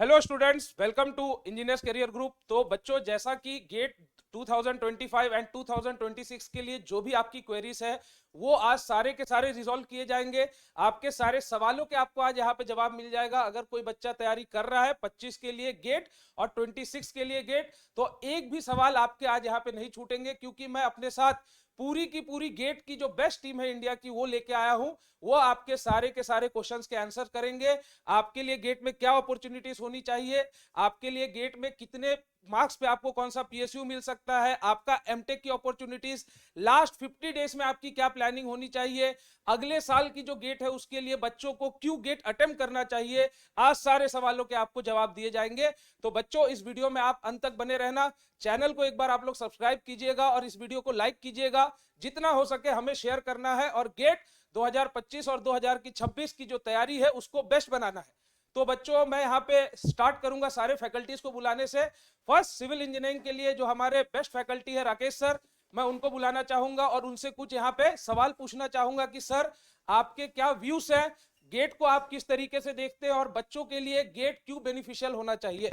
Hello students, welcome to engineers career group. तो बच्चों, जैसा कि गेट 2025 एंड 2026 के लिए जो भी आपकी क्वेरीज है वो आज सारे के सारे रिजॉल्व किए जाएंगे। आपके सारे सवालों के आपको आज यहाँ पे जवाब मिल जाएगा। अगर कोई बच्चा तैयारी कर रहा है 25 के लिए गेट और 26 के लिए गेट, तो एक भी सवाल आपके आज यहाँ पे नहीं छूटेंगे, क्योंकि मैं अपने साथ पूरी की पूरी गेट की जो बेस्ट टीम है इंडिया की वो लेके आया हूं। वो आपके सारे के सारे क्वेश्चंस के आंसर करेंगे। आपके लिए गेट में क्या अपॉर्चुनिटीज होनी चाहिए, आपके लिए गेट में कितने मार्क्स पे आपको कौन सा पीएसयू मिल सकता है, आपका एमटेक की अपॉर्चुनिटीज, लास्ट 50 डेज में आपकी क्या प्लानिंग होनी चाहिए, अगले साल की जो गेट है उसके लिए बच्चों को क्यों गेट अटेम्प्ट करना चाहिए, आज सारे सवालों के आपको जवाब दिए जाएंगे। तो बच्चों, इस वीडियो में आप अंत तक बने रहना। चैनल को एक बार आप लोग सब्सक्राइब कीजिएगा और इस वीडियो को लाइक कीजिएगा। जितना हो सके हमें शेयर करना है और गेट 2025 और 2026 की जो तैयारी है उसको बेस्ट बनाना है। तो बच्चों, मैं यहाँ पे स्टार्ट करूंगा सारे फैकल्टीज को बुलाने से। फर्स्ट, सिविल इंजीनियरिंग के लिए जो हमारे बेस्ट फैकल्टी है राकेश सर, मैं उनको बुलाना चाहूंगा और उनसे कुछ यहाँ पे सवाल पूछना चाहूंगा कि सर, आपके क्या व्यूज है, गेट को आप किस तरीके से देखते हैं और बच्चों के लिए गेट क्यों बेनिफिशियल होना चाहिए।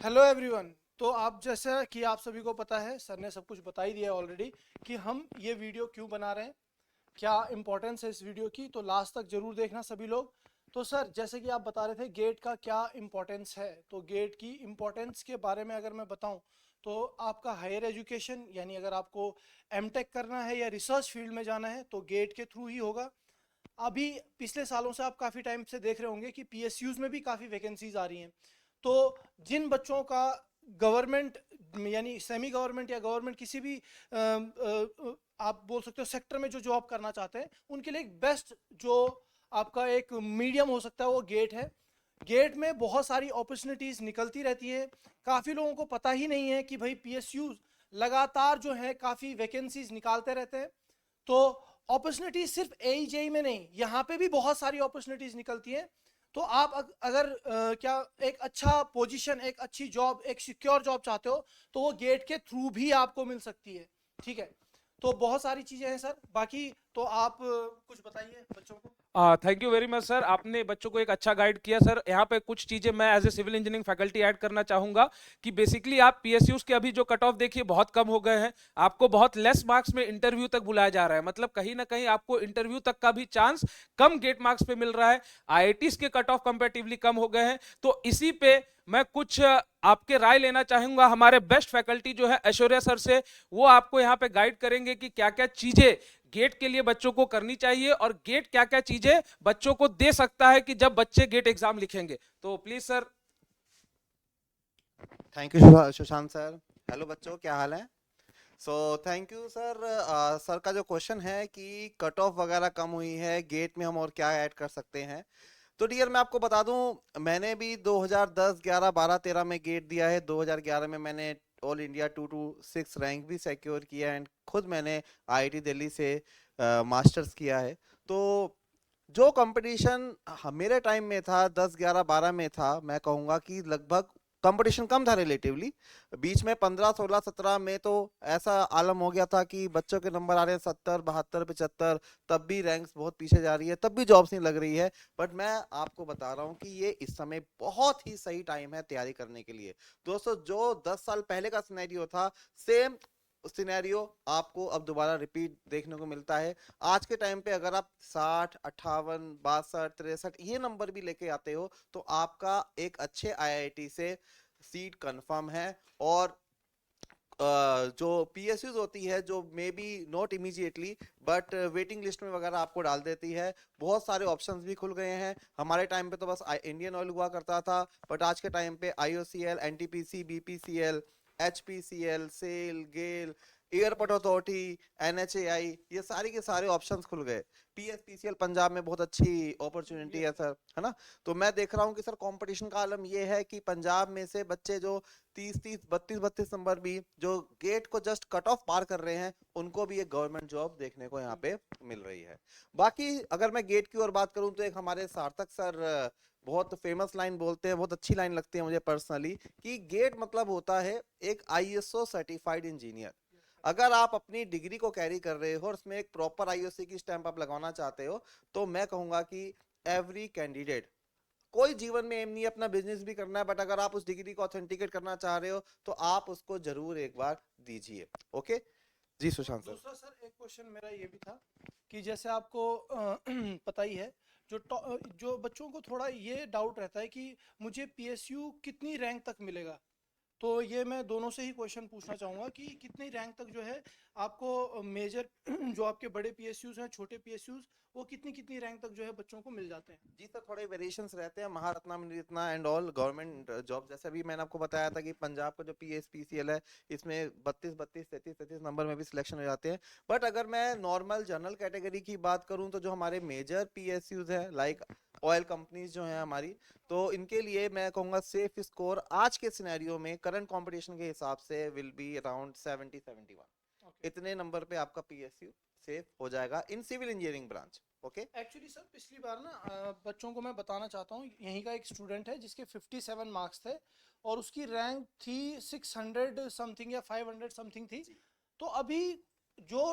Hello everyone. तो आप जैसा कि आप सभी को पता है, सर ने सब कुछ बता ही दिया ऑलरेडी कि हम ये वीडियो क्यों बना रहे हैं, क्या इंपॉर्टेंस है इस वीडियो की। तो लास्ट तक जरूर देखना सभी लोग। तो सर, जैसे कि आप बता रहे थे गेट का क्या इंपॉर्टेंस है, तो गेट की इंपॉर्टेंस के बारे में अगर मैं बताऊं तो आपका हायर एजुकेशन यानी अगर आपको एमटेक करना है या रिसर्च फील्ड में जाना है तो गेट के थ्रू ही होगा। अभी पिछले सालों से आप काफ़ी टाइम से देख रहे होंगे कि पीएसयूज में भी काफ़ी वैकेंसीज आ रही हैं। तो जिन बच्चों का गवर्नमेंट यानी सेमी गवर्नमेंट या गवर्नमेंट किसी भी आप बोल सकते हो सेक्टर में जो जॉब करना चाहते हैं उनके लिए एक बेस्ट जो आपका एक मीडियम हो सकता है वो गेट है। गेट में बहुत सारी अपॉर्चुनिटीज़ निकलती रहती है। काफ़ी लोगों को पता ही नहीं है कि भाई पीएसयूज लगातार जो है काफ़ी वैकेंसीज निकालते रहते हैं। तो अपॉर्चुनिटीज सिर्फ एईजेई में नहीं, यहाँ पे भी बहुत सारी अपॉर्चुनिटीज निकलती हैं। तो आप अगर क्या एक अच्छा पोजीशन, एक अच्छी जॉब, एक सिक्योर जॉब चाहते हो तो वो गेट के थ्रू भी आपको मिल सकती है। ठीक है, तो बहुत सारी चीजें हैं सर। बाकी तो आप कुछ बताइए बच्चों को। Thank you very much sir, आपने बच्चों को एक अच्छा गाइड किया सर। यहाँ पे कुछ चीजें मैं as a civil engineering faculty add करना चाहूंगा कि बेसिकली आप पीएसयूज के अभी जो कट ऑफ देखिए बहुत कम हो गए हैं। आपको बहुत लेस मार्क्स में इंटरव्यू तक बुलाया जा रहा है, मतलब कहीं ना कहीं आपको इंटरव्यू तक का भी चांस कम गेट मार्क्स पे मिल रहा है। आईआईटीज के कट ऑफ कंपेटिवली कम हो गए हैं। तो इसी पे मैं कुछ आपके राय लेना चाहूंगा हमारे बेस्ट फैकल्टी जो है ऐश्वर्या सर से। वो आपको यहाँ पे गाइड करेंगे कि क्या क्या चीजें गेट के लिए बच्चों को करनी चाहिए और गेट क्या क्या चीजें बच्चों को दे सकता है कि जब बच्चे गेट एग्जाम लिखेंगे। तो please sir. Thank you Sushant sir. Hello बच्चों, क्या हाल है? सो थैंक यू सर। सर का जो क्वेश्चन है कि कट ऑफ वगैरह कम हुई है गेट में, हम और क्या ऐड कर सकते हैं। तो डियर, मैं आपको बता दूं, मैंने भी 2010 11 12 13 में गेट दिया है। 2011 में मैंने ऑल इंडिया 226 रैंक भी सिक्योर किया एंड खुद मैंने आईआईटी दिल्ली से मास्टर्स किया है। तो जो कंपटीशन मेरे टाइम में था 10 11 12 में था, मैं कहूँगा कि लगभग कंपटीशन कम था रिलेटिवली। बीच में 15 16 17 में तो ऐसा आलम हो गया था कि बच्चों के नंबर आ रहे हैं 70 72 75, तब भी रैंक्स बहुत पीछे जा रही है, तब भी जॉब्स नहीं लग रही है। बट मैं आपको बता रहा हूँ कि ये इस समय बहुत ही सही टाइम है तैयारी करने के लिए। दोस्तों, जो 10 साल पहले का सिनेरियो था, सेम सिनेरियो आपको अब दोबारा रिपीट देखने को मिलता है। आज के टाइम पे अगर आप 60 58 62 63 ये नंबर भी लेके आते हो तो आपका एक अच्छे आईआईटी से सीट कंफर्म है। और जो पीएसयूज होती है, जो may be not immediately but waiting list में वगैरह आपको डाल देती है। बहुत सारे ऑप्शंस भी खुल गए हैं। हमारे टाइम पे तो बस इंडियन ऑयल हुआ करता था, बट आज के टाइम पे IOCL, NTPC, BPCL, HPCL, SAIL, GAIL, airport authority, NHAI, ये सारे के सारे ऑप्शंस खुल गए। पीएसपीसीएल पंजाब में बहुत अच्छी अपॉर्चुनिटी है सर, है ना? तो मैं देख रहा हूँ कि सर कंपटीशन का आलम ये है कि पंजाब में से बच्चे जो 30 30 32 नंबर भी जो गेट को जस्ट कट ऑफ पार कर रहे हैं, उनको भी एक गवर्नमेंट जॉब देखने को यहाँ पे मिल रही है। बाकी अगर मैं गेट की ओर बात करूँ तो एक हमारे सार्थक सर बहुत फेमस लाइन बोलते हैं, बहुत अच्छी लाइन लगती है मुझे पर्सनली, कि गेट मतलब होता है एक आईएसओ सर्टिफाइड इंजीनियर। अगर आप अपनी डिग्री को कैरी कर रहे हो और उसमें एक प्रॉपर आईओसी की स्टैंप आप लगाना चाहते हो, तो मैं कहूंगा कि एवरी कैंडिडेट कोई जीवन में एम नहीं है, अपना बिजनेस भी करना है, बट अगर आप उस डिग्री को ऑथेंटिकेट करना चाह रहे हो तो आप उसको जरूर एक बार दीजिए। ओके जी सुशांत सर। दूसरा सर एक क्वेश्चन मेरा ये भी था कि जैसे आपको पता ही है जो बच्चों को थोड़ा ये डाउट रहता है कि मुझे पीएसयू कितनी रैंक तक मिलेगा, तो ये मैं दोनों से ही क्वेश्चन पूछना चाहूँगा कि कितनी रैंक तक जो है आपको मेजर जो आपके बड़े पीएसयूज हैं, छोटे पीएसयूज, वो कितनी कितनी रैंक तक जो है बच्चों को मिल जाते हैं? जी सर, थोड़े वेरिएशंस रहते हैं, Maharatna Miniratna and all government job, जैसे अभी मैंने आपको बताया था कि पंजाब का जो पीएसपीसीएल है इसमें 32 32 33 33 नंबर में भी सिलेक्शन हो जाते हैं। बट अगर मैं नॉर्मल जनरल कैटेगरी की बात करूं तो जो हमारे मेजर पीएसयूज है लाइक ऑयल कंपनीज जो है हमारी, तो इनके लिए मैं कहूंगा सेफ स्कोर आज के सिनेरियो में करंट कंपटीशन के हिसाब से विल बी अराउंड 70 71। इतने नंबर पे आपका पीएसयू सेफ हो जाएगा in civil engineering branch. Okay actually sir पिछली बार ना बच्चों को मैं बताना चाहता हूँ, यहीं का एक स्टूडेंट है जिसके 57 मार्क्स थे और उसकी रैंक थी 600 समथिंग या 500 समथिंग थी। तो अभी जो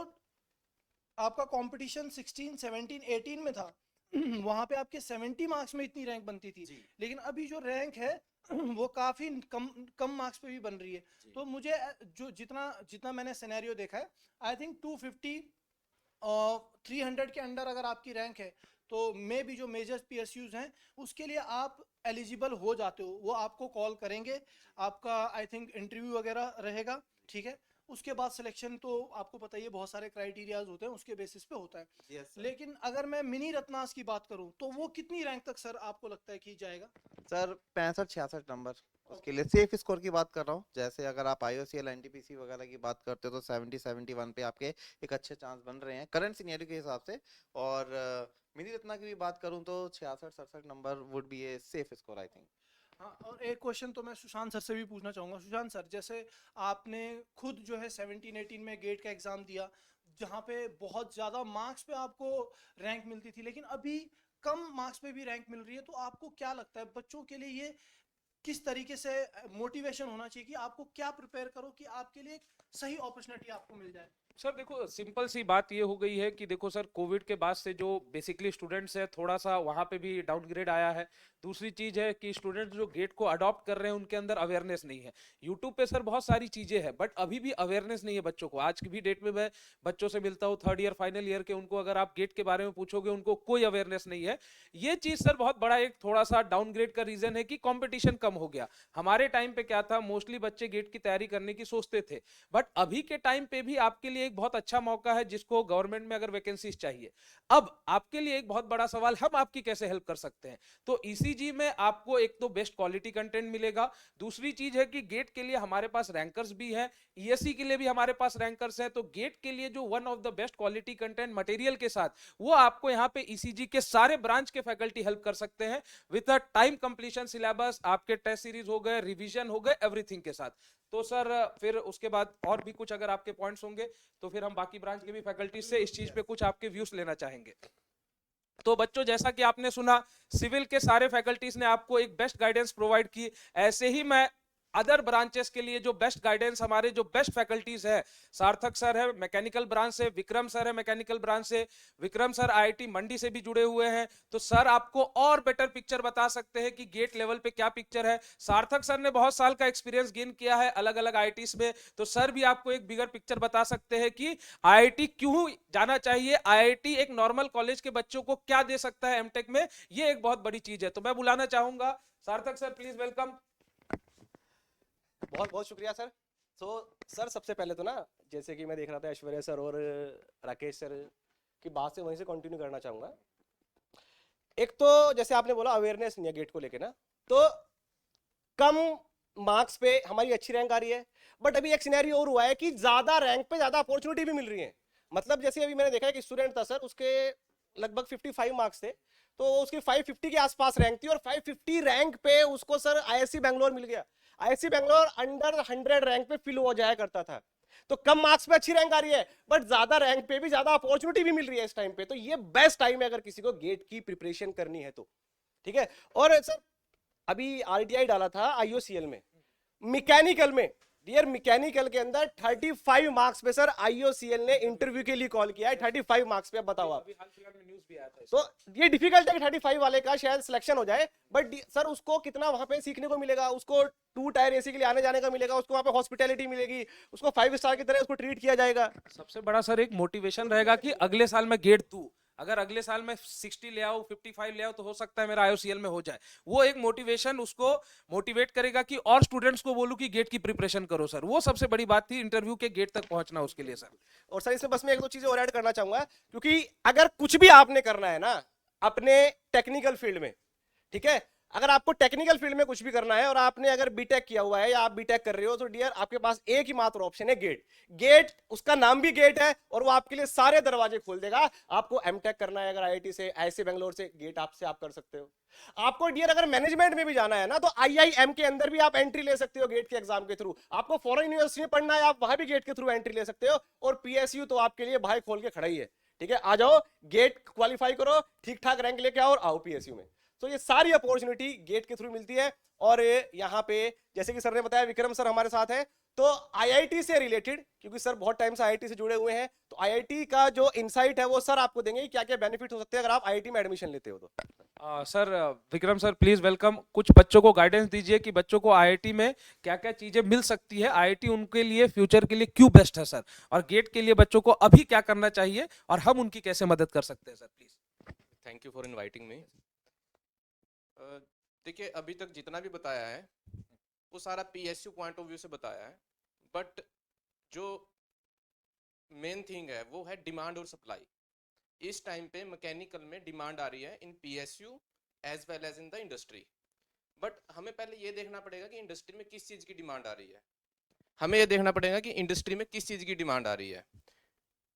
आपका कंपटीशन 16 17 18 में था वहां पे आपके 70 मार्क्स में इतनी रैंक बनती थी, लेकिन अभी जो रैंक है वो काफी कम मार्क्स पे भी बन रही है। तो मुझे जो जितना मैंने सिनेरियो देखा है, आई थिंक 250 300 के अंडर अगर आपकी रैंक है तो मे भी जो मेजर पीएसयूज हैं उसके लिए आप एलिजिबल हो जाते हो। वो आपको कॉल करेंगे, आपका आई थिंक इंटरव्यू वगैरह रहेगा, ठीक है। उसके बाद सिलेक्शन तो आपको पता ही है, बहुत सारे क्राइटेरियाज होते हैं, उसके बेसिस पे होता है। yes, लेकिन अगर मैं मिनी रत्नास की बात करूं तो वो कितनी रैंक तक सर आपको लगता है कि जाएगा? सर 65 66 नंबर उसके लिए सेफ स्कोर की बात कर रहा हूँ। जैसे अगर आप IOCL एनटीपीसी वगैरह की बात करते हो तो 70 71 पे आपके एक अच्छे चांस बन रहे हैं करंट सिनेरियो के हिसाब से। और मिनी रत्ना की भी बात करूँ तो 66 67 number would be a safe score I think. हाँ, और एक क्वेश्चन तो मैं सुशांत सर से भी पूछना चाहूँगा। सुशांत सर, जैसे आपने खुद जो है 17 18 में गेट का एग्ज़ाम दिया जहाँ पे बहुत ज़्यादा मार्क्स पे आपको रैंक मिलती थी, लेकिन अभी कम मार्क्स पे भी रैंक मिल रही है, तो आपको क्या लगता है बच्चों के लिए ये किस तरीके से मोटिवेशन होना चाहिए कि आपको क्या प्रिपेयर करो कि आपके लिए एक सही अपॉर्चुनिटी आपको मिल जाए? सर देखो सिंपल सी बात ये हो गई है कि देखो सर कोविड के बाद से जो बेसिकली स्टूडेंट्स है थोड़ा सा वहाँ पे भी डाउनग्रेड आया है। दूसरी चीज है कि स्टूडेंट्स जो गेट को अडॉप्ट कर रहे हैं उनके अंदर अवेयरनेस नहीं है। यूट्यूब पे सर बहुत सारी चीजें हैं बट अभी भी अवेयरनेस नहीं है बच्चों को। आज की भी डेट में मैं बच्चों से मिलता हूँ 3rd ईयर फाइनल ईयर के, उनको अगर आप गेट के बारे में पूछोगे उनको कोई अवेयरनेस नहीं है। ये चीज सर बहुत बड़ा एक थोड़ा सा डाउनग्रेड का रीजन है कि कॉम्पिटिशन कम हो गया। हमारे टाइम पे क्या था, मोस्टली बच्चे गेट की तैयारी करने की सोचते थे, बट अभी के टाइम पे भी आपके लिए एक बहुत अच्छा मौका है जिसको गवर्नमेंट में अगर वैकेंसीज चाहिए। अब आपके लिए एक बहुत बड़ा सवाल, हम आपकी कैसे हेल्प कर सकते हैं। तो ईसीजी में आपको एक तो बेस्ट क्वालिटी कंटेंट मिलेगा, दूसरी चीज है कि गेट के लिए हमारे पास रैंकर्स भी हैं, ईएससी के लिए भी हमारे पास रैंकर्स हैं। तो गेट के लिए जो one of the best quality content material के साथ वो आपको यहाँ पे ईसीजी के सारे ब्रांच के फैकल्टी हेल्प कर सकते हैं with a time completion syllabus, आपके टेस्ट सीरीज हो गए, रिवीजन हो गए, एवरीथिंग के साथ। तो सर फिर उसके बाद और भी कुछ अगर आपके पॉइंट्स होंगे तो फिर हम बाकी ब्रांच के भी फैकल्टी से इस चीज पे कुछ आपके व्यूज लेना चाहेंगे। तो बच्चों जैसा कि आपने सुना सिविल के सारे फैकल्टीज ने आपको एक बेस्ट गाइडेंस प्रोवाइड की, ऐसे ही मैं अदर ब्रांचेस के लिए जो बेस्ट गाइडेंस हमारे जो बेस्ट फैकल्टीज है, सार्थक सर है मैकेनिकल ब्रांच से, विक्रम सर है मैकेनिकल ब्रांच से, विक्रम सर आईआईटी मंडी से भी जुड़े हुए हैं। तो सर आपको और बेटर पिक्चर बता सकते हैं कि गेट लेवल पे क्या पिक्चर है। सार्थक सर ने बहुत साल का एक्सपीरियंस गेन किया है अलग अलग आईआईटीज में, तो सर भी आपको एक बिगर पिक्चर बता सकते हैं कि आईआईटी क्यों जाना चाहिए, आईआईटी एक नॉर्मल कॉलेज के बच्चों को क्या दे सकता है एमटेक में, ये एक बहुत बड़ी चीज है। तो मैं बुलाना चाहूंगा सार्थक सर, प्लीज वेलकम। बहुत बहुत शुक्रिया सर। सर सबसे पहले तो ना, जैसे कि मैं देख रहा था ऐश्वर्या सर और राकेश सर की बात से वहीं से कंटिन्यू करना चाहूंगा। एक तो जैसे आपने बोला अवेयरनेस नहीं है गेट को लेके ना, तो कम मार्क्स पे हमारी अच्छी रैंक आ रही है, बट अभी एक सिनेरियो और हुआ है कि ज्यादा रैंक पे ज्यादा अपॉर्चुनिटी भी मिल रही है। मतलब जैसे अभी मैंने देखा कि स्टूडेंट था सर, उसके लगभग 55 मार्क्स थे, तो उसकी 550 के आसपास रैंक थी और 550 रैंक पे उसको सर आईएससी बैंगलोर मिल गया। आईएससी बैंगलोर अंडर 100 रैंक पे फिल हो जाया करता था। तो कम मार्क्स पे अच्छी रैंक आ रही है बट ज्यादा रैंक पे भी ज्यादा अपॉर्चुनिटी भी मिल रही है इस टाइम पे। तो ये बेस्ट टाइम है अगर किसी को गेट की प्रिपरेशन करनी है तो, ठीक है। और सर अभी आरटीआई डाला था आईओसीएल में, मैकेनिकल में डियर मैकेनिकल के अंदर 35 मार्क्स पे सर IOCL ने इंटरव्यू के लिए कॉल किया है, 35 मार्क्स पे। अब बताओ आप, अभी हाल फिलहाल में न्यूज़ भी आया था तो ये डिफिकल्ट है कि 35 वाले का शायद सिलेक्शन हो जाए, बट सर उसको कितना वहां पे सीखने को मिलेगा, उसको 2 टायर AC के लिए आने जाने का मिलेगा, उसको वहां पे हॉस्पिटैलिटी मिलेगी, उसको 5 स्टार की तरह उसको ट्रीट किया जाएगा। सबसे बड़ा सर एक मोटिवेशन रहेगा कि अगले साल मैं गेट 2, अगर अगले साल में 60 ले आओ 55 ले आओ तो हो सकता है मेरा IOCL में हो जाए। वो एक मोटिवेशन उसको मोटिवेट करेगा कि और स्टूडेंट्स को बोलूं कि गेट की प्रिपरेशन करो सर। वो सबसे बड़ी बात थी इंटरव्यू के गेट तक पहुंचना उसके लिए सर। और सर इसमें बस मैं 1-2 चीजें और ऐड करना चाहूंगा, क्योंकि अगर कुछ भी आपने करना है ना अपने टेक्निकल फील्ड में, ठीक है, अगर आपको टेक्निकल फील्ड में कुछ भी करना है और आपने अगर बीटेक किया हुआ है या आप बीटेक कर रहे हो, तो डियर आपके पास एक ही मात्र ऑप्शन है, गेट। गेट, उसका नाम भी गेट है और वो आपके लिए सारे दरवाजे खोल देगा। आपको एमटेक करना है अगर IIT से, IISc बेंगलोर से, गेट आपसे आप कर सकते हो। आपको डियर अगर मैनेजमेंट में भी जाना है ना, तो IIM के अंदर भी आप एंट्री ले सकते हो गेट के एग्जाम के थ्रू। आपको फॉरेन यूनिवर्सिटी में पढ़ना है, आप वहां भी गेट के थ्रू एंट्री ले सकते हो। और PSU तो आपके लिए भाई खोल के खड़ा ही है, ठीक है। आ जाओ, गेट क्वालिफाई करो, ठीक ठाक रैंक लेके आओ और आओ PSU में। तो ये सारी अपॉर्चुनिटी गेट के थ्रू मिलती है। और यहाँ पे जैसे कि सर ने बताया, विक्रम सर हमारे साथ है, तो IIT से रिलेटेड, क्योंकि सर बहुत टाइम से IIT से जुड़े हुए हैं, तो IIT का जो इनसाइट है वो सर आपको देंगे कि क्या क्या बेनिफिट हो सकते हैं अगर आप IIT में एडमिशन लेते हो तो। Sir Vikram sir please welcome. कुछ बच्चों को गाइडेंस दीजिए कि बच्चों को IIT में क्या क्या चीजें मिल सकती है, IIT उनके लिए फ्यूचर के लिए क्यों बेस्ट है सर, और गेट के लिए बच्चों को अभी क्या करना चाहिए और हम उनकी कैसे मदद कर सकते हैं sir, please. Thank you for inviting me. देखिए, अभी तक जितना भी बताया है वो सारा PSU पॉइंट ऑफ व्यू से बताया है, बट जो मेन थिंग है वो है डिमांड और सप्लाई। इस टाइम पे मैकेनिकल में डिमांड आ रही है in PSU as well as in the industry, but हमें पहले ये देखना पड़ेगा कि इंडस्ट्री में किस चीज़ की डिमांड आ रही है। हमें ये देखना पड़ेगा कि इंडस्ट्री में किस चीज़ की डिमांड आ रही है।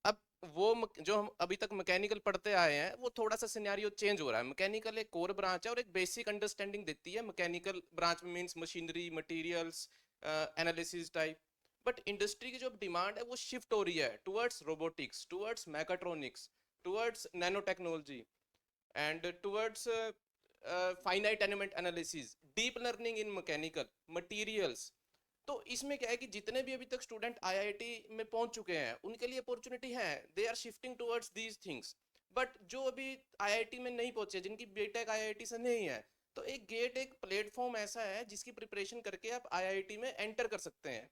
अब वो जो हम अभी तक मैकेनिकल पढ़ते आए हैं वो थोड़ा सा सिनेरियो चेंज हो रहा है। मैकेनिकल एक कोर ब्रांच है और एक बेसिक अंडरस्टैंडिंग देती है। मैकेनिकल ब्रांच में means machinery, materials, analysis type, but industry की जो डिमांड है वो शिफ्ट हो रही है towards robotics, towards mechatronics, towards nano technology and towards finite element analysis, deep learning in mechanical materials. तो इसमें क्या है कि जितने भी अभी तक स्टूडेंट IIT में पहुंच चुके हैं उनके लिए अपॉर्चुनिटी है, they are shifting towards these things. But जो अभी IIT में नहीं पहुंचे, जिनकी बीटेक IIT से नहीं है, तो एक गेट एक प्लेटफॉर्म ऐसा है जिसकी प्रिपरेशन करके आप IIT में एंटर कर सकते हैं,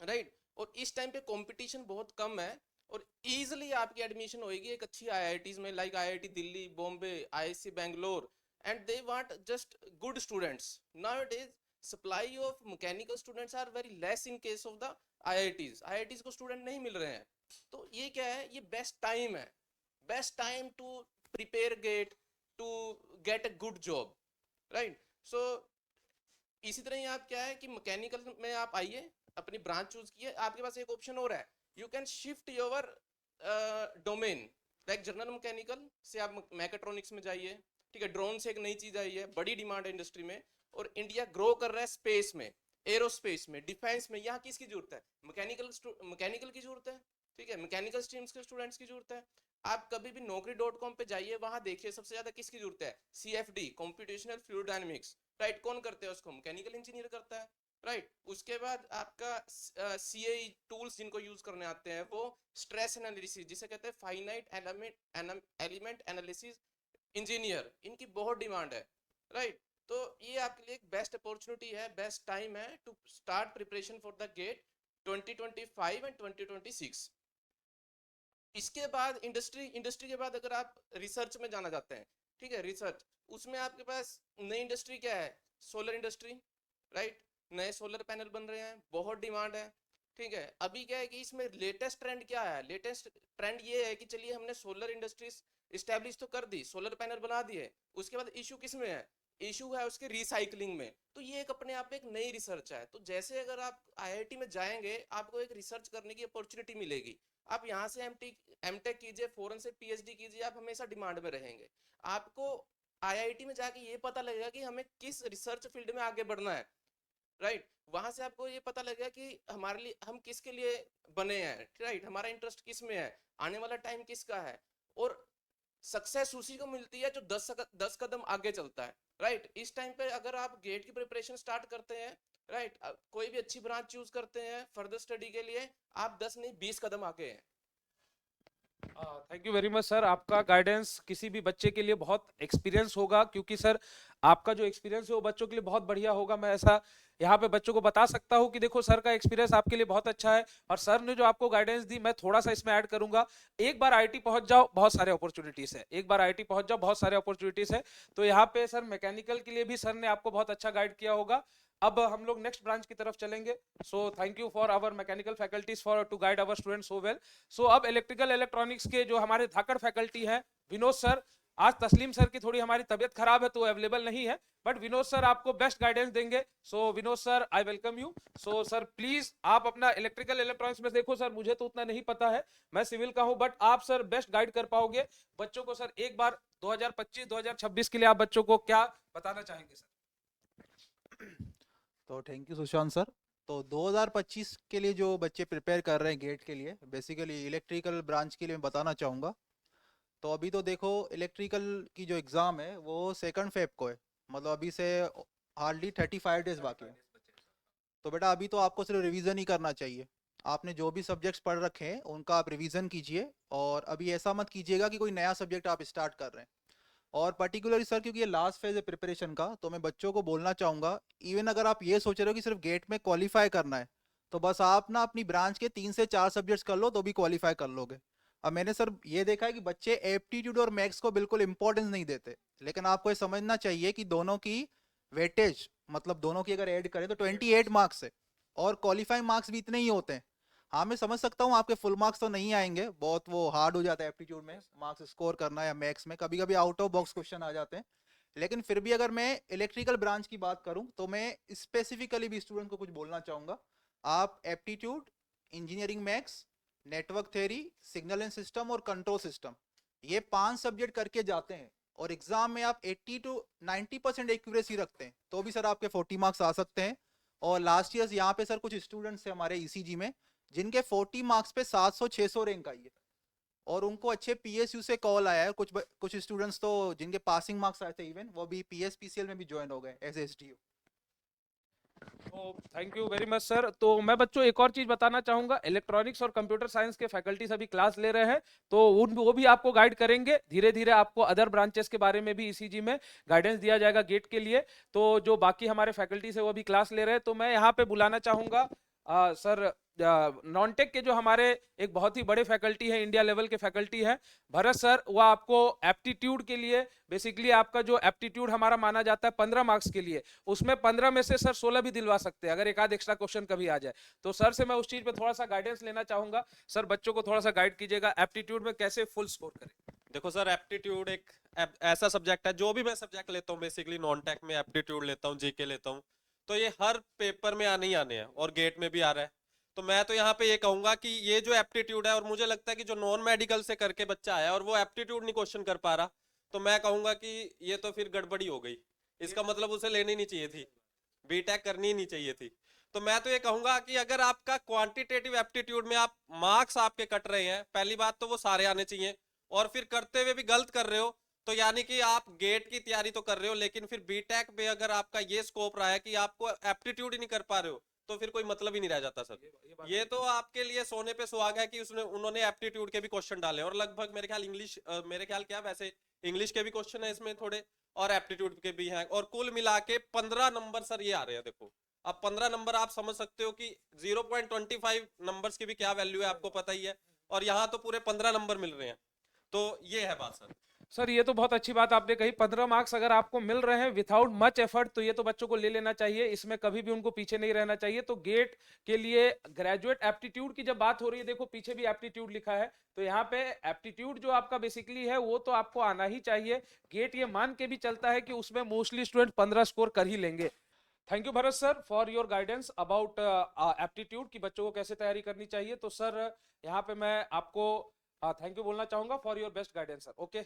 राइट। और इस टाइम पे कंपटीशन बहुत कम है और इजीली आपकी एडमिशन होगी एक अच्छी IITs में, like IIT Delhi, Bombay, IISc Bangalore, and they want just good students. Nowadays supply of mechanical students are very less in case of the IITs को स्टूडेंट नहीं मिल रहे हैं। तो ये क्या है, ये बेस्ट टाइम है, best time to prepare GATE to get a good job, right. So इसी तरह ही आप क्या है कि मैकेनिकल में आप आइए, अपनी ब्रांच चूज किए, आपके पास एक ऑप्शन और है, you can shift your domain, like general mechanical से आप मैकेट्रॉनिक्स में जाइए, ठीक है। ड्रोन से एक नई चीज आई है, बड़ी डिमांड है इंडस्ट्री में, और इंडिया ग्रो कर रहा है स्पेस में, एरोस्पेस में, डिफेंस में। यहाँ किसकी जरूरत है, मैकेनिकल की जरूरत है, ठीक है, मैकेनिकल स्ट्रीम्स के स्टूडेंट्स की जरूरत है। आप कभी भी naukri.com पे जाइए, वहां देखिए सबसे ज्यादा किसकी जरूरत है, CFD, computational fluid dynamics, right. कौन करते हैं उसको, मैकेनिकल इंजीनियर करता है, राइट। उसके बाद आपका CAE टूल्स जिनको यूज करने आते हैं, वो स्ट्रेस एनालिसिस जिसे कहते हैं फाइनाइट एलिमेंट एनालिसिस इंजीनियर, इनकी बहुत डिमांड है, राइट। तो ये आपके लिए एक बेस्ट अपॉर्चुनिटी है, बेस्ट टाइम है to start preparation for the GATE 2025 and 2026। इसके बाद इंडस्ट्री के बाद अगर आप रिसर्च में जाना चाहते हैं, ठीक है, रिसर्च, उसमें आपके पास नई इंडस्ट्री क्या है, सोलर इंडस्ट्री, राइट। नए सोलर पैनल बन रहे हैं, बहुत डिमांड है, ठीक है। अभी क्या है कि इसमें लेटेस्ट ट्रेंड क्या है, लेटेस्ट ट्रेंड ये है कि चलिए हमने सोलर इंडस्ट्रीज इस्टेब्लिश तो कर दी, सोलर पैनल बना दिए, उसके बाद इशू किस में है, इशू है उसके रिसाइकलिंग में। तो ये एक अपने आप में एक नई रिसर्च है। तो जैसे अगर आप IIT में जाएंगे, आपको एक रिसर्च करने की अपॉर्चुनिटी मिलेगी। आप यहाँ से एमटेक कीजिए, फॉरेन से PhD कीजिए, आप हमेशा डिमांड में रहेंगे। आपको IIT में जाके ये पता लगेगा कि हमें किस रिसर्च फील्ड में आगे बढ़ना है, राइट। वहां से आपको ये पता लगेगा कि हमारे लिए, हम किसके लिए बने हैं, राइट, हमारा इंटरेस्ट किस में है, आने वाला टाइम किसका है। और सक्सेस उसी को मिलती है जो 10 कदम आगे चलता है। राइट। इस टाइम पे अगर आप गेट की प्रिपरेशन स्टार्ट करते हैं, राइट, कोई भी अच्छी ब्रांच चूज करते हैं फर्दर स्टडी के लिए, आप 10 नहीं 20 कदम आगे हैं। Thank you very much sir, आपका गाइडेंस किसी भी बच्चे के लिए बहुत एक्सपीरियंस होगा, क्योंकि सर आपका जो एक्सपीरियंस है वो बच्चों के लिए बहुत बढ़िया होगा। मैं ऐसा यहाँ पे बच्चों को बता सकता हूँ कि देखो सर का एक्सपीरियंस आपके लिए बहुत अच्छा है, और सर ने जो आपको गाइडेंस दी मैं थोड़ा सा इसमें ऐड करूंगा। एक बार आईटी पहुंच जाओ बहुत सारे अपॉर्चुनिटीज है, एक बार आईटी पहुंच जाओ बहुत सारे अपॉर्चुनिटीज है। तो यहाँ पे सर मैकेनिकल के लिए भी सर ने आपको बहुत अच्छा गाइड किया होगा। अब हम लोग नेक्स्ट ब्रांच की तरफ चलेंगे। So thank you for our mechanical faculties for to guide our students so well. So अब इलेक्ट्रिकल इलेक्ट्रॉनिक्स के जो हमारे धाकड़ फैकल्टी हैं, विनोद सर, आज तस्लीम सर की थोड़ी हमारी तबीयत खराब है तो अवेलेबल नहीं है, बट विनोद सर आपको बेस्ट गाइडेंस देंगे। So Vinod sir, I welcome you. So sir please आप अपना इलेक्ट्रिकल इलेक्ट्रॉनिक्स में देखो सर, मुझे तो उतना नहीं पता है, मैं सिविल का हूं, बट आप सर बेस्ट गाइड कर पाओगे बच्चों को। सर एक बार 2025-2026 के लिए आप बच्चों को क्या बताना चाहेंगे सर? तो थैंक यू सुशांत सर। तो 2025 के लिए जो बच्चे प्रिपेयर कर रहे हैं गेट के लिए, बेसिकली इलेक्ट्रिकल ब्रांच के लिए मैं बताना चाहूँगा। तो अभी तो देखो इलेक्ट्रिकल की जो एग्ज़ाम है वो 2 फेब को है, मतलब अभी से हार्डली 35 डेज बाकी है। तो बेटा अभी तो आपको सिर्फ रिवीजन ही करना चाहिए। आपने जो भी सब्जेक्ट्स पढ़ रखे हैं उनका आप रिवीजन कीजिए, और अभी ऐसा मत कीजिएगा कि कोई नया सब्जेक्ट आप स्टार्ट कर रहे हैं। और पर्टिकुलरली सर क्योंकि ये लास्ट फेज है प्रिपरेशन का, तो मैं बच्चों को बोलना चाहूँगा, इवन अगर आप ये सोच रहे हो कि सिर्फ गेट में क्वालिफाई करना है, तो बस आप ना अपनी ब्रांच के 3 से 4 सब्जेक्ट्स कर लो तो भी क्वालिफाई कर लोगे। अब मैंने सर ये देखा है कि बच्चे एप्टीट्यूड और मैथ्स को बिल्कुल इंपॉर्टेंस नहीं देते, लेकिन आपको ये समझना चाहिए कि दोनों की वेटेज, मतलब दोनों की अगर ऐड करें तो 28 मार्क्स है, और क्वालिफाइंग मार्क्स भी इतने ही होते हैं। हाँ मैं समझ सकता हूँ आपके फुल मार्क्स तो नहीं आएंगे, बहुत वो हार्ड हो जाता है एप्टीट्यूड में मार्क्स स्कोर करना, या मैथ्स में कभी कभी आउट ऑफ बॉक्स क्वेश्चन आ जाते हैं। लेकिन फिर भी अगर मैं इलेक्ट्रिकल ब्रांच की बात करूं तो मैं स्पेसिफिकली भी स्टूडेंट को कुछ बोलना चाहूँगा। आप aptitude, engineering maths, network theory, signal and system और कंट्रोल सिस्टम, ये 5 सब्जेक्ट करके जाते हैं, और एग्जाम में आप 80 to 90% एक्यूरेसी रखते हैं तो भी सर आपके 40 मार्क्स आ सकते हैं। और लास्ट ईयर यहाँ पे सर कुछ स्टूडेंट्स हैं हमारे ईसीजी में जिनके 40 मार्क्स पे 700-600 रैंक आई है, और उनको अच्छे पीएसयू से कॉल आया है। कुछ स्टूडेंट्स तो जिनके पासिंग मार्क्स आए थे इवन, वो भी पीएसपीसीएल में भी ज्वाइन हो गए एज एसडीओ। तो thank you very much sir. तो मैं बच्चों एक और चीज बताना चाहूंगा, इलेक्ट्रॉनिक्स और कंप्यूटर साइंस के फैकल्टी सभी क्लास ले रहे हैं, तो वो भी आपको गाइड करेंगे। धीरे धीरे आपको अदर ब्रांचेस के बारे में भी ईसीजी में गाइडेंस दिया जाएगा गेट के लिए। तो जो बाकी हमारे फैकल्टीज है वो भी क्लास ले रहे हैं। तो मैं यहाँ पे बुलाना चाहूंगा सर, नॉन टेक के जो हमारे एक बहुत ही बड़े फैकल्टी है, इंडिया लेवल के फैकल्टी है, भरत सर, वो आपको एप्टीट्यूड के लिए, बेसिकली आपका जो एप्टीट्यूड हमारा माना जाता है 15 मार्क्स के लिए, उसमें 15 में से सर 16 भी दिलवा सकते हैं अगर एक आध एक्स्ट्रा क्वेश्चन कभी आ जाए। तो सर से मैं उस चीज पे थोड़ा सा गाइडेंस लेना चाहूंगा। सर बच्चों को थोड़ा सा गाइड कीजिएगा एप्टीट्यूड में कैसे फुल स्कोर करें। देखो सर, एप्टीट्यूड एक ऐसा सब्जेक्ट है, जो भी मैं सब्जेक्ट लेता हूँ बेसिकली नॉन टेक में एप्टीट्यूड लेता हूँ, जीके लेता हूँ, तो ये हर पेपर में आने ही आने हैं और गेट में भी आ रहा है। तो मैं तो यहाँ पे ये कहूंगा कि ये जो एप्टीट्यूड है, और मुझे लगता है कि जो नॉन मेडिकल से करके बच्चा आया और वो एप्टीट्यूड नहीं क्वेश्चन कर पा रहा, तो मैं कहूंगा कि ये तो फिर गड़बड़ी हो गई, इसका मतलब उसे लेनी नहीं चाहिए थी, बीटेक करनी ही नहीं चाहिए थी। तो मैं तो ये कहूंगा कि अगर आपका क्वांटिटेटिव एप्टीट्यूड में आप मार्क्स आपके कट रहे हैं, पहली बात तो वो सारे आने चाहिए, और फिर करते हुए भी गलत कर रहे हो तो यानी कि आप गेट की तैयारी तो कर रहे हो, लेकिन फिर बीटेक में अगर आपका ये स्कोप रहा है कि आपको एप्टीट्यूड ही नहीं कर पा रहे हो, तो फिर कोई मतलब ही नहीं रह जाता सर। ये तो आपके लिए सोने पे सुहाग है कि उन्होंने एप्टीट्यूड के भी क्वेश्चन डाले, और लगभग मेरे ख्याल मेरे ख्याल क्या वैसे इंग्लिश के भी क्वेश्चन है इसमें थोड़े, और एप्टीट्यूड के भी हैं, और कुल मिला के 15 नंबर सर ये आ रहे हैं। देखो अब 15 नंबर आप समझ सकते हो कि 0.25 नंबर्स की भी क्या वैल्यू है, आपको पता ही है, और यहाँ तो पूरे 15 नंबर मिल रहे हैं। तो ये है बात सर। सर ये तो बहुत अच्छी बात आपने कही, 15 मार्क्स अगर आपको मिल रहे हैं विदाउट मच एफर्ट, तो ये तो बच्चों को ले लेना चाहिए, इसमें कभी भी उनको पीछे नहीं रहना चाहिए। तो गेट के लिए ग्रेजुएट एप्टीट्यूड की जब बात हो रही है, देखो पीछे भी एप्टीट्यूड लिखा है, तो यहाँ पे एप्टीट्यूड जो आपका बेसिकली है वो तो आपको आना ही चाहिए। गेट ये मान के भी चलता है कि उसमें मोस्टली स्टूडेंट 15 स्कोर कर ही लेंगे। Thank you Bharat sir for your guidance about aptitude की बच्चों को कैसे तैयारी करनी चाहिए। तो सर यहाँ पे मैं आपको थैंक यू बोलना चाहूंगा for your best guidance sir. Okay,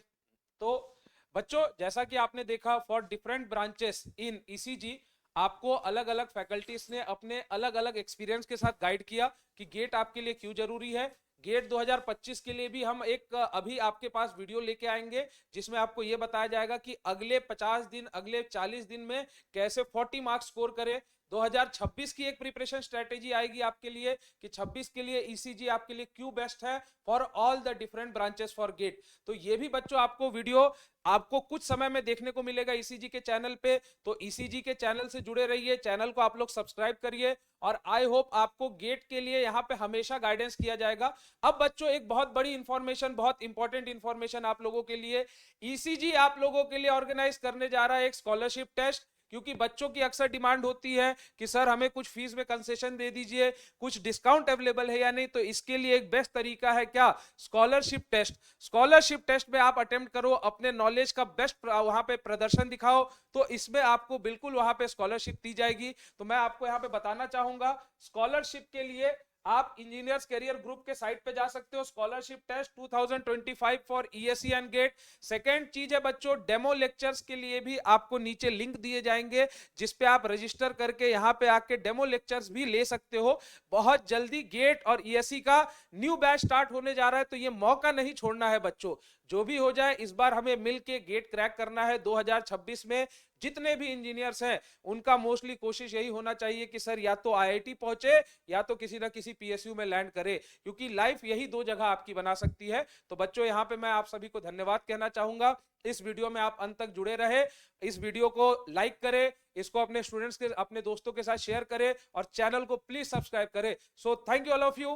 तो बच्चों जैसा कि आपने देखा, for different branches in ECG आपको अलग अलग फैकल्टीज ने अपने अलग अलग एक्सपीरियंस के साथ गाइड किया कि गेट आपके लिए क्यों जरूरी है, गेट 2025 के लिए भी हम एक अभी आपके पास वीडियो लेके आएंगे जिसमें आपको ये बताया जाएगा कि अगले 50 दिन अगले 40 दिन में कैसे 40 मार्क्स स्कोर करें। 2026 की एक प्रिपरेशन स्ट्रेटेजी आएगी आपके लिए कि 26 के लिए ईसीजी आपके लिए क्यों बेस्ट है for all the different branches for GATE. तो ये भी बच्चों आपको वीडियो आपको कुछ समय में देखने को मिलेगा ईसीजी के चैनल पे। तो ईसीजी के चैनल से जुड़े रहिए, चैनल को आप लोग सब्सक्राइब करिए और आई होप आपको गेट के लिए यहाँ पे हमेशा गाइडेंस किया जाएगा। अब बच्चों एक बहुत बड़ी इंफॉर्मेशन, बहुत इंपॉर्टेंट इंफॉर्मेशन आप लोगों के लिए, ईसीजी आप लोगों के लिए ऑर्गेनाइज करने जा रहा है एक स्कॉलरशिप टेस्ट। क्योंकि बच्चों की अक्सर डिमांड होती है कि सर हमें कुछ फीस में कंसेशन दे दीजिए, कुछ डिस्काउंट अवेलेबल है या नहीं। तो इसके लिए एक बेस्ट तरीका है क्या, स्कॉलरशिप टेस्ट। स्कॉलरशिप टेस्ट में आप अटेम्प्ट करो, अपने नॉलेज का बेस्ट वहां पे प्रदर्शन दिखाओ, तो इसमें आपको बिल्कुल वहां पे स्कॉलरशिप दी जाएगी। तो मैं आपको यहाँ पे बताना चाहूंगा स्कॉलरशिप के लिए आप इंजीनियर्स करियर ग्रुप के साइट पे जा सकते हो, scholarship test 2025 for ESC and GATE. Second चीज है बच्चों, डेमो लेक्चर्स के लिए भी आपको नीचे लिंक दिए जाएंगे जिसपे आप रजिस्टर करके यहाँ पे आके डेमो लेक्चर्स भी ले सकते हो। बहुत जल्दी गेट और ईएससी का न्यू बैच स्टार्ट होने जा रहा है, तो ये मौका नहीं छोड़ना है बच्चों। जो भी हो जाए इस बार हमें मिलके गेट क्रैक करना है 2026 में। जितने भी इंजीनियर्स हैं उनका मोस्टली कोशिश यही होना चाहिए कि सर या तो आईआईटी पहुंचे या तो किसी ना किसी पीएसयू में लैंड करे, क्योंकि लाइफ यही दो जगह आपकी बना सकती है। तो बच्चों यहाँ पे मैं आप सभी को धन्यवाद कहना चाहूंगा। इस वीडियो में आप अंत तक जुड़े रहे, इस वीडियो को लाइक करें, इसको अपने स्टूडेंट्स के अपने दोस्तों के साथ शेयर करें और चैनल को प्लीज सब्सक्राइब करें। सो thank you all of you.